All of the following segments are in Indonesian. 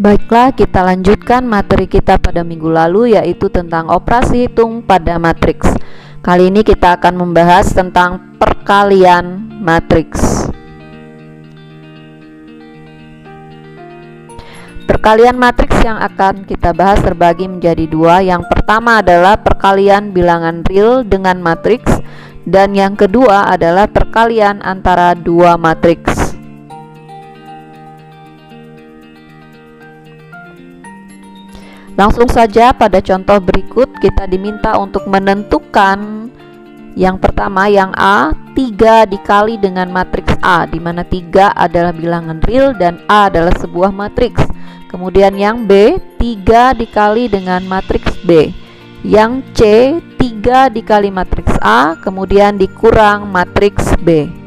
Baiklah, kita lanjutkan materi kita pada minggu lalu, yaitu tentang operasi hitung pada matriks. Kali ini kita akan membahas tentang perkalian matriks. Perkalian matriks yang akan kita bahas terbagi menjadi dua. Yang pertama adalah perkalian bilangan real dengan matriks, dan yang kedua adalah perkalian antara dua matriks. Langsung saja pada contoh berikut kita diminta untuk menentukan yang pertama, yang A, 3 dikali dengan matriks A, di mana 3 adalah bilangan real dan A adalah sebuah matriks. Kemudian yang B, 3 dikali dengan matriks B. Yang C, 3 dikali matriks A, kemudian dikurang matriks B.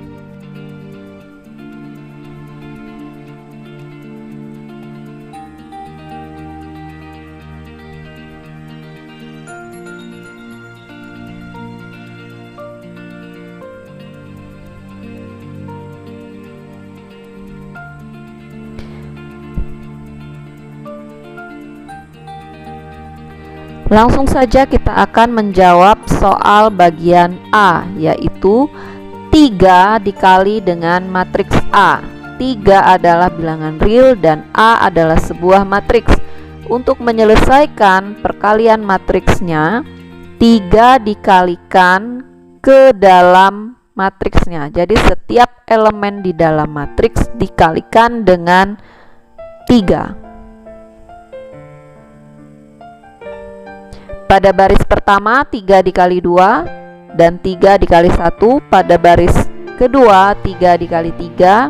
Langsung saja kita akan menjawab soal bagian A, yaitu 3 dikali dengan matriks A. 3 adalah bilangan real dan A adalah sebuah matriks. Untuk menyelesaikan perkalian matriksnya, 3 dikalikan ke dalam matriksnya. Jadi setiap elemen di dalam matriks dikalikan dengan 3. Pada baris pertama 3 dikali 2 dan 3 dikali 1. Pada baris kedua 3 dikali 3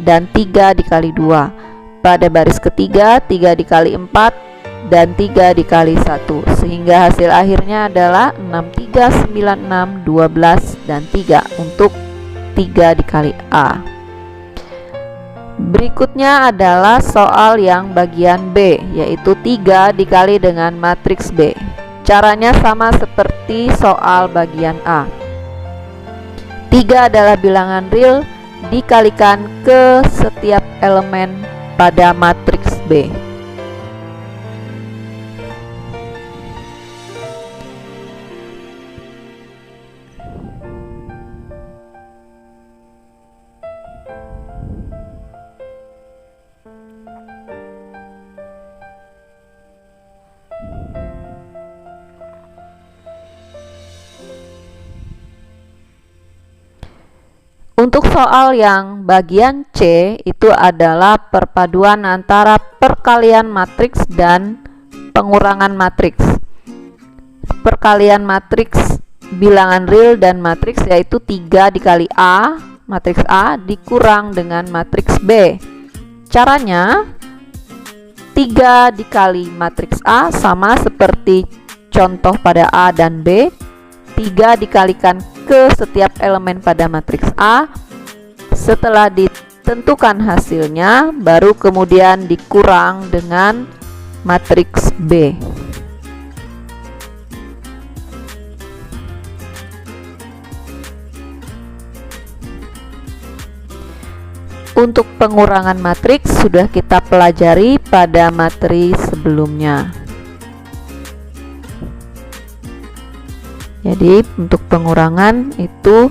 dan 3 dikali 2. Pada baris ketiga 3 dikali 4 dan 3 dikali 1. Sehingga hasil akhirnya adalah 6, 3, 9, 6, 12 dan 3 untuk 3 dikali A. Berikutnya adalah soal yang bagian B, yaitu 3 dikali dengan matriks B. Caranya sama seperti soal bagian A. 3 adalah bilangan real dikalikan ke setiap elemen pada matriks B. Untuk soal yang bagian C, itu adalah perpaduan antara perkalian matriks dan pengurangan matriks. Perkalian matriks bilangan real dan matriks, yaitu 3 dikali A, matriks A, dikurang dengan matriks B. Caranya, 3 dikali matriks A sama seperti contoh pada A dan B. 3 dikalikan ke setiap elemen pada matriks A. Setelah ditentukan hasilnya, baru kemudian dikurang dengan matriks B. Untuk pengurangan matriks sudah kita pelajari pada materi sebelumnya. Jadi untuk pengurangan itu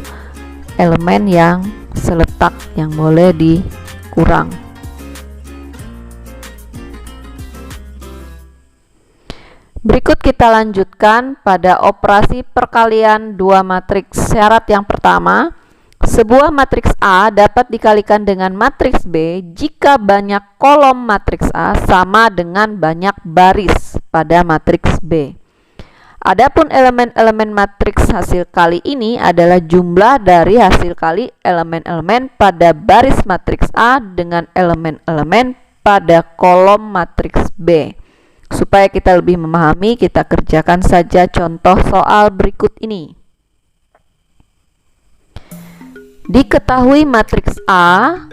elemen yang seletak yang boleh dikurang. Berikut kita lanjutkan pada operasi perkalian dua matriks. Syarat yang pertama, sebuah matriks A dapat dikalikan dengan matriks B jika banyak kolom matriks A sama dengan banyak baris pada matriks B. Adapun elemen-elemen matriks hasil kali ini adalah jumlah dari hasil kali elemen-elemen pada baris matriks A dengan elemen-elemen pada kolom matriks B. Supaya kita lebih memahami, kita kerjakan saja contoh soal berikut ini. Diketahui matriks A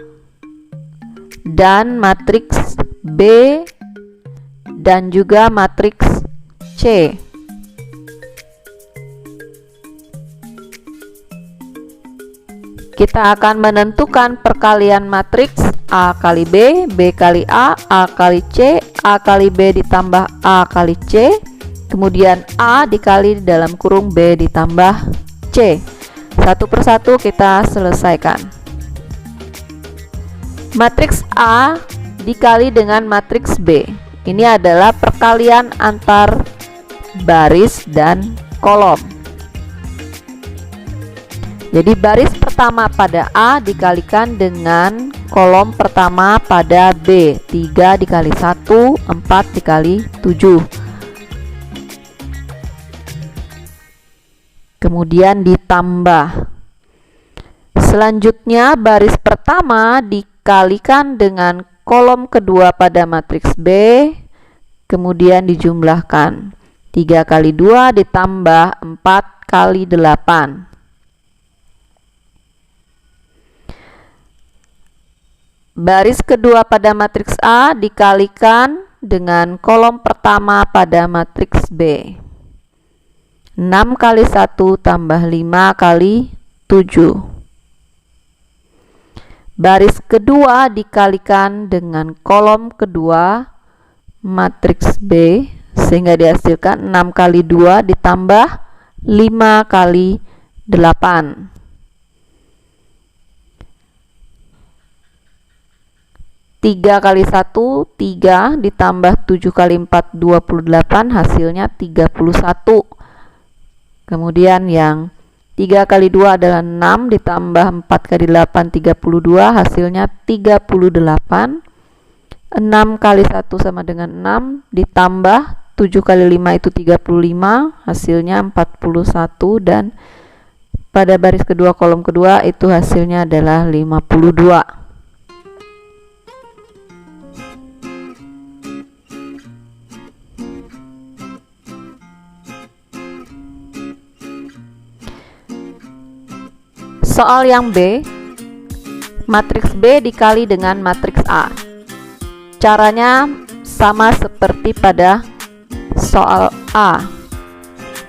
dan matriks B dan juga matriks C. kita akan menentukan perkalian matriks A kali B, B kali A kali C, A kali B ditambah A kali C, kemudian A dikali dalam kurung B ditambah C. Satu persatu kita selesaikan. Matriks A dikali dengan matriks B. Ini adalah perkalian antar baris dan kolom. Jadi baris pertama pada A dikalikan dengan kolom pertama pada B. 3 dikali 1, 4 dikali 7. Kemudian ditambah. Selanjutnya baris pertama dikalikan dengan kolom kedua pada matriks B, kemudian dijumlahkan. 3 kali 2 ditambah 4 kali 8. Baris kedua pada matriks A dikalikan dengan kolom pertama pada matriks B. 6 kali 1 tambah 5 kali 7. Baris kedua dikalikan dengan kolom kedua matriks B, sehingga dihasilkan 6 kali 2 ditambah 5 kali 8. 3 kali 1, 3 ditambah 7 kali 4, 28, hasilnya 31. Kemudian yang 3 kali 2 adalah 6 ditambah 4 kali 8, 32, hasilnya 38. 6 kali 1 sama dengan 6 ditambah 7 kali 5 itu 35, hasilnya 41, dan pada baris kedua kolom kedua itu hasilnya adalah 52. Soal yang B, matriks B dikali dengan matriks A. Caranya sama seperti pada soal A.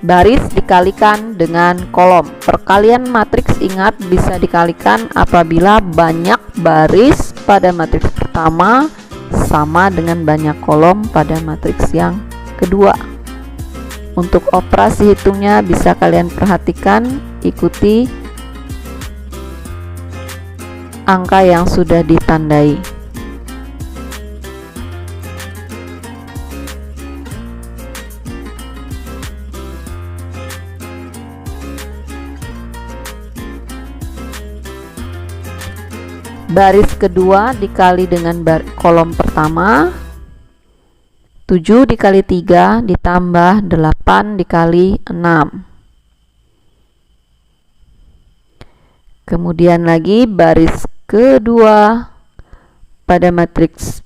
Baris dikalikan dengan kolom. Perkalian matriks, ingat, bisa dikalikan apabila banyak baris pada matriks pertama sama dengan banyak kolom pada matriks yang kedua. Untuk operasi hitungnya bisa kalian perhatikan, ikuti angka yang sudah ditandai. Baris kedua dikali dengan kolom pertama. 7 dikali 3 ditambah 8 dikali 6. Kemudian lagi baris kedua pada matriks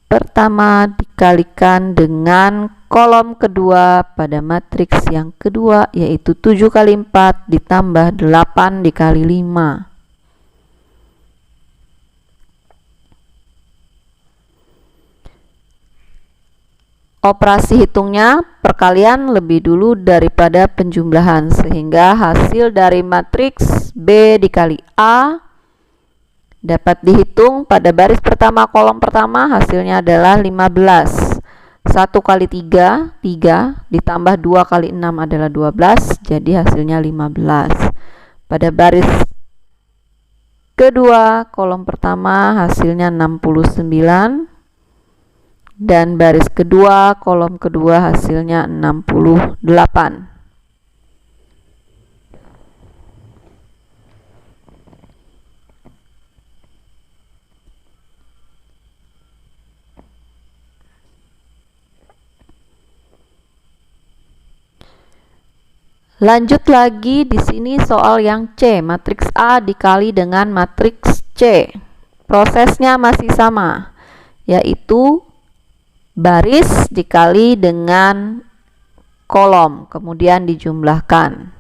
pertama dikalikan dengan kolom kedua pada matriks yang kedua, yaitu 7 kali 4 ditambah 8 dikali 5. Operasi hitungnya perkalian lebih dulu daripada penjumlahan, sehingga hasil dari matriks B dikali A dapat dihitung pada baris pertama kolom pertama, hasilnya adalah 15. 1 kali 3, 3 ditambah 2 kali 6 adalah 12, jadi hasilnya 15. Pada baris kedua kolom pertama hasilnya 69, dan baris kedua kolom kedua hasilnya 68. Lanjut lagi di sini soal yang C, matriks A dikali dengan matriks C. Prosesnya masih sama, yaitu baris dikali dengan kolom, kemudian dijumlahkan.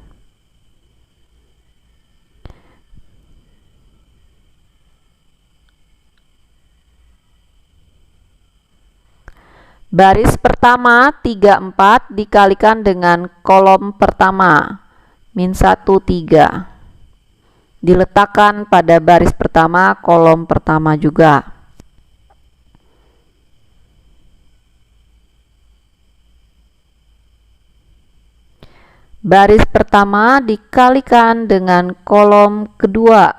Baris pertama 3, 4 dikalikan dengan kolom pertama min 1, 3. diletakkan pada baris pertama kolom pertama juga. Baris pertama dikalikan dengan kolom kedua,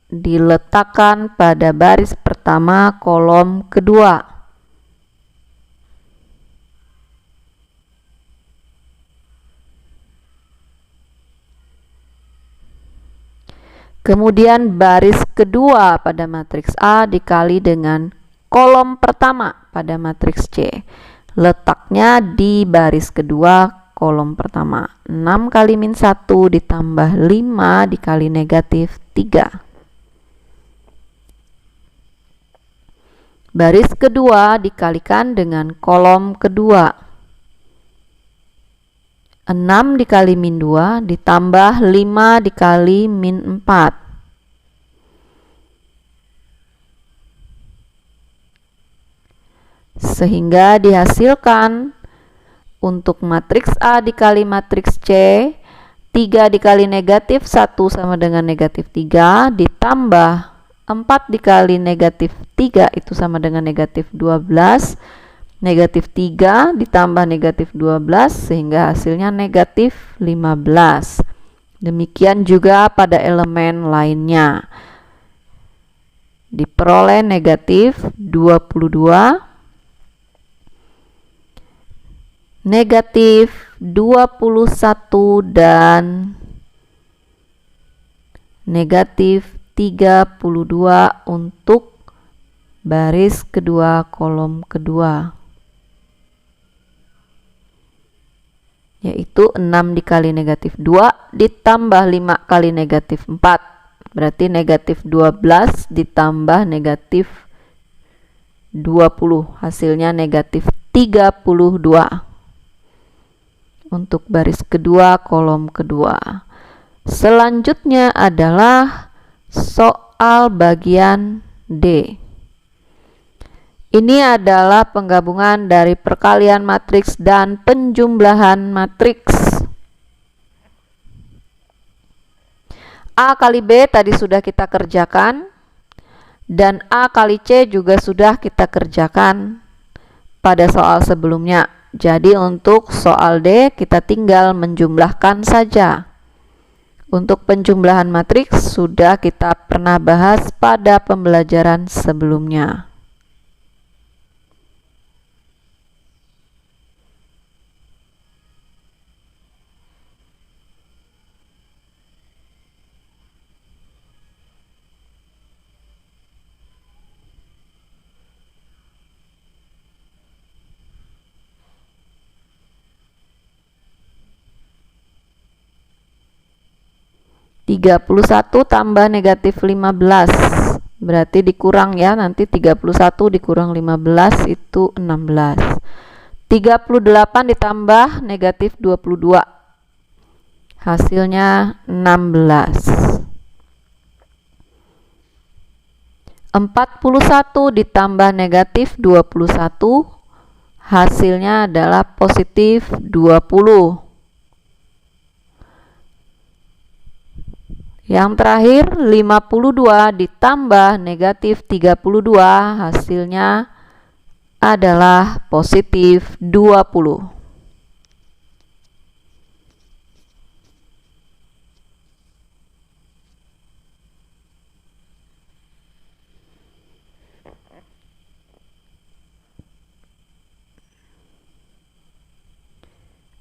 diletakkan pada baris pertama kolom kedua. Kemudian baris kedua pada matriks A dikali dengan kolom pertama pada matriks C. Letaknya di baris kedua kolom pertama. 6 kali min 1 ditambah 5 dikali negatif 3. Baris kedua dikalikan dengan kolom kedua. 6 dikali min 2 ditambah 5 dikali min 4. Sehingga dihasilkan untuk matriks A dikali matriks C, 3 dikali negatif 1 sama dengan negatif 3, ditambah 4 dikali negatif 3 itu sama dengan negatif 12, negatif 3 ditambah negatif 12 sehingga hasilnya negatif 15. Demikian juga pada elemen lainnya. Diperoleh negatif 22, negatif 21 dan negatif 32 untuk baris kedua kolom kedua, yaitu 6 dikali negatif 2 ditambah 5 kali negatif 4, berarti negatif 12 ditambah negatif 20, hasilnya negatif 32 untuk baris kedua kolom kedua. Selanjutnya adalah soal bagian D. Ini adalah penggabungan dari perkalian matriks dan penjumlahan matriks. A kali B tadi sudah kita kerjakan, dan A kali C juga sudah kita kerjakan pada soal sebelumnya. Jadi untuk soal D kita tinggal menjumlahkan saja. Untuk penjumlahan matriks sudah kita pernah bahas pada pembelajaran sebelumnya. Tiga 31 tambah negatif 15 berarti dikurang ya, nanti 31 dikurang 15 itu 16. 38 ditambah negatif 22 hasilnya 16. 41 ditambah negatif 21 hasilnya adalah positif 20. Yang terakhir 52 ditambah negatif 32 hasilnya adalah positif 20.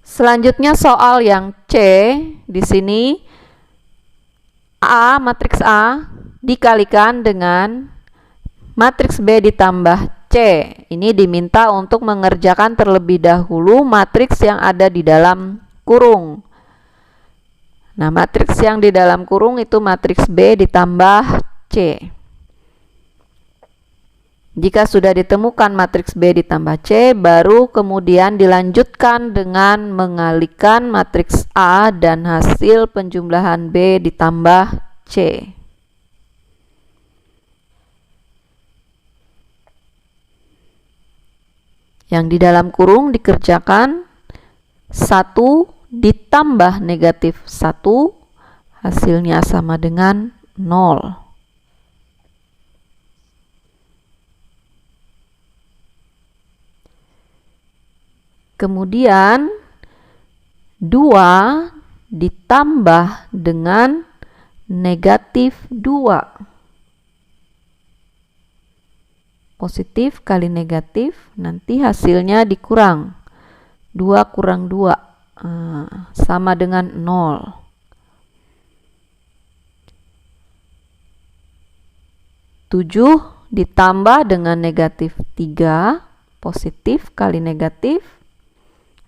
Selanjutnya soal yang C, di sini A, matriks A dikalikan dengan matriks B ditambah C. Ini diminta untuk mengerjakan terlebih dahulu matriks yang ada di dalam kurung. Nah, matriks yang di dalam kurung itu matriks B ditambah C. Jika sudah ditemukan matriks B ditambah C, baru kemudian dilanjutkan dengan mengalihkan matriks A dan hasil penjumlahan B ditambah C. Yang di dalam kurung dikerjakan 1 ditambah negatif 1, hasilnya sama dengan 0. Kemudian 2 ditambah dengan negatif 2. Positif kali negatif, nanti hasilnya dikurang. 2 kurang 2 sama dengan 0. 7 ditambah dengan negatif 3, positif kali negatif,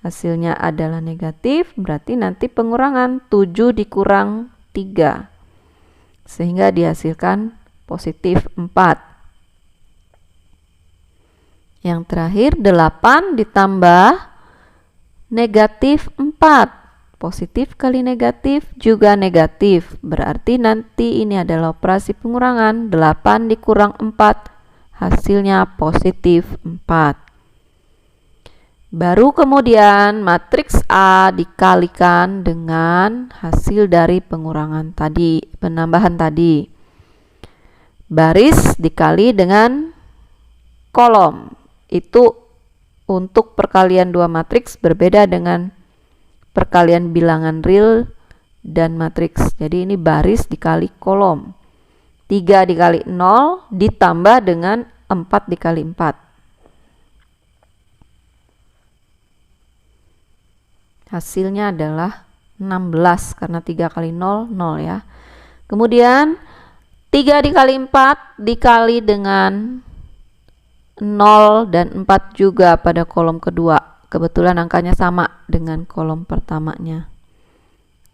hasilnya adalah negatif, berarti nanti pengurangan 7 dikurang 3, sehingga dihasilkan positif 4. Yang terakhir 8 ditambah negatif 4, positif kali negatif juga negatif, berarti nanti ini adalah operasi pengurangan. 8 dikurang 4, hasilnya positif 4. Baru kemudian matriks A dikalikan dengan hasil dari pengurangan tadi, penambahan tadi. Baris dikali dengan kolom. Itu untuk perkalian dua matriks, berbeda dengan perkalian bilangan real dan matriks. Jadi ini baris dikali kolom. 3 dikali 0 ditambah dengan 4 dikali 4. Hasilnya adalah 16, karena 3 kali 0, 0 ya. Kemudian 3 dikali 4 dikali dengan 0 dan 4 juga pada kolom kedua. Kebetulan angkanya sama dengan kolom pertamanya.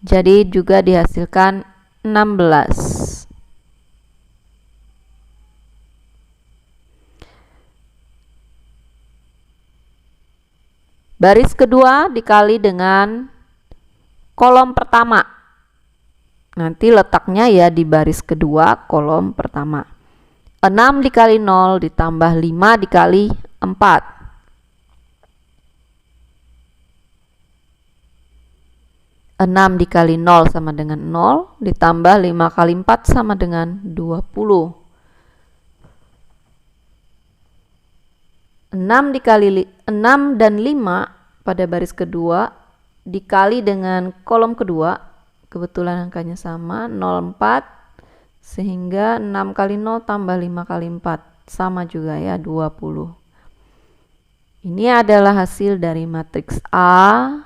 Jadi juga dihasilkan 16. Baris kedua dikali dengan kolom pertama. Nanti letaknya ya di baris kedua kolom pertama. 6 dikali 0 ditambah 5 dikali 4. 6 dikali 0 sama dengan 0, ditambah 5 kali 4 sama dengan 20. 6 dan 5 pada baris kedua dikali dengan kolom kedua, kebetulan angkanya sama, 0, 4, sehingga 6 kali 0 tambah 5 kali 4 sama juga ya, 20. Ini adalah hasil dari matriks A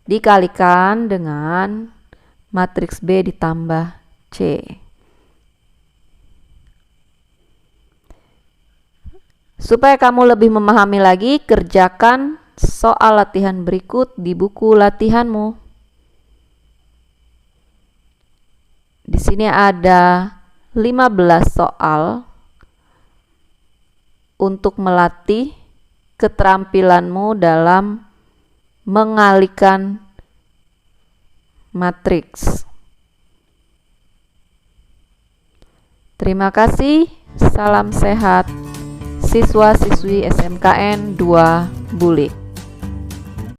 dikalikan dengan matriks B ditambah C. Supaya kamu lebih memahami lagi, kerjakan soal latihan berikut di buku latihanmu. Di sini ada 15 soal untuk melatih keterampilanmu dalam mengalihkan matriks. Terima kasih, salam sehat, siswa-siswi SMKN 2 Bulik.